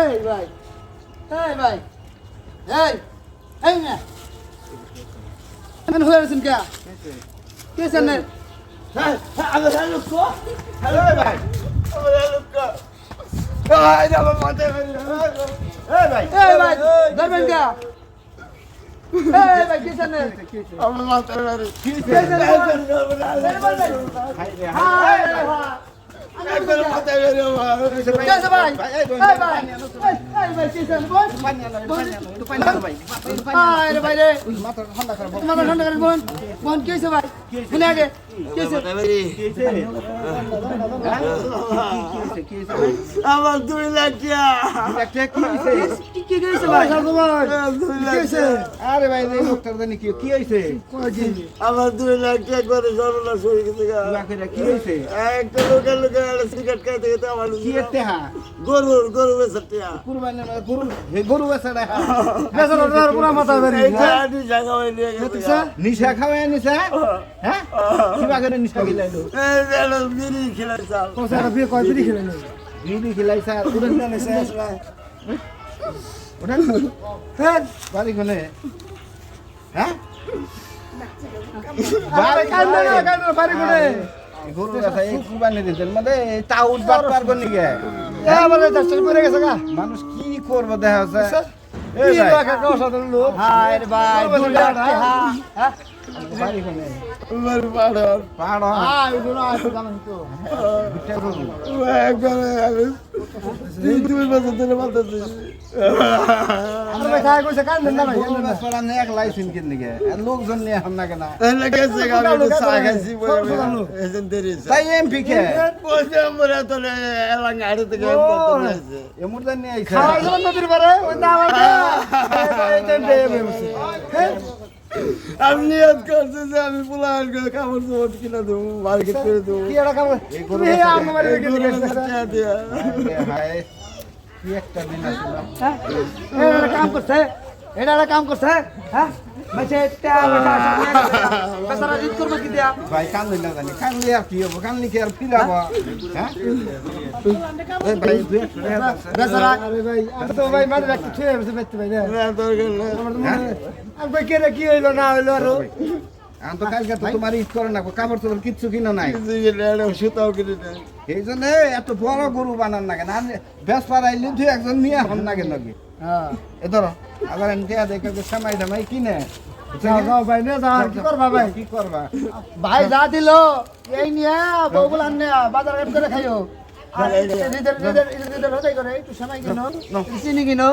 এই ভাই এই ভাই এই এই না কেন হয়ে আছেন কে কে জানে আমার লোক তো হ্যালো ভাই আমার লোক তো এই আমার মাথা এই ভাই ধরবেন কে এই ভাই কে জানে আমার মাথা কে জানে হায় রে একবার মাথা বেরিয়ে কে আছে ভাই এই ভাই এই ভাই কে জানে বল হায় রে ভাই রে মাথা ঠান্ডা করেন বোন কে আছে ভাই শুনে আগে কে আছে আমার 2 লাখ টাকা কি হয়েছে ভাই কি হয়েছে আরে ভাই এই লোকটার জানি কি হইছে আমার 2 লাখ টাকা করে সর্বনাশ হয়ে গেছে কি হইছে একটা লোকের সিগারেট খাইতে খেতে আমার কি এতে হ্যাঁ গরু বেচার টাকা কুরবানি গরু বেচাড়া বেচারার পুরা মাথা বেরি এই গাড়ি জায়গা হয়ে নিয়ে গেছে নিশা খাওয়ায় নিশা হ্যাঁ কিবা করে নিশা খিলাইলো এই যেন বিড়ি খেলাই চাল কোসারা বিয়ে কয় বিড়ি খেলেন বিড়ি খিলাইছা উড়ন না নিশা উড়ন হ্যাঁ বাড়ি কোনে হ্যাঁ কান্দনা বাড়ি করে গরু বেচা এই কুরবানি দিতেন মানে তাউট বাট পারবো নিগে এবারে দর্শন করে গেছে গা মানুষ কি করবো দেখা যাচ্ছে এই ভাই কাকা অসাধারণ লোক হায় রে ভাই 2 লাখ হ্যাঁ বাড়ি কোনে আমার পাড়ার পাড় হায় ওগুলো আছে জানেন তো একবার আমি 2 বছর ধরে বলতেছি আরে ভাই কাকা কইছে কান্দেন না ভাই পাড়া নে এক লাইসেন্স কিন নিগে লোকজন নিয়ে হাম না কেন এনে গেছে আমি চা খাইছি এজেন্ট দেরি তাই এমপি কে বসে আমরা তো এলা গাড়ি থেকে পড়তে এমুরদান নিয়ে আইছে খাওয়াই গেল নদীর পারে ওই না আমাকে এই দেন দে আমি নিয়ত করছি যে আমি পোলার কাপড় চোপড় কিনে দেবো মার্কেট করে দেবো কি এটা কাম তুমি আমার বাড়ি থেকে গেছে হায় কি একটা দিন আসলো এটা কাম করছে এটা কাম করছে হ্যাঁ মাঝে এটা বেচারা জিত করবে কি দিয়া ভাই কান্দে না জানি কান্দলে আর কি হবো কান্দলে কি আর ফিরাবো হ্যাঁ এই ভাই দুই একটা বেচারা আরে ভাই আমি তো ভাই মানে একটা ছুঁয়ে বসে বেচতে ভাই না আর ভাই কে কি হইলো না হইলো আর আমি তো কালকে তো তোমার ঈদ করে না কাপড় চোপড় কিচ্ছু কিনা নাই সুতাও কিনে দেয় এই জন্য এত বড় গরু বানান না কেন বেশ পারাইলে তুই একজন নিয়ে হন না কেন কি হ্যাঁ এ ধরো আবার এনকে দেখে সামাই দামাই কিনে যাও ভাই না যাও কি করবা ভাই কি করবা ভাই যা দিল এই নিয়ে বউগুলো আনে বাজার ঘাট করে খাইও আর নিজের হতে করে একটু সময় কিনো চিনি কিনো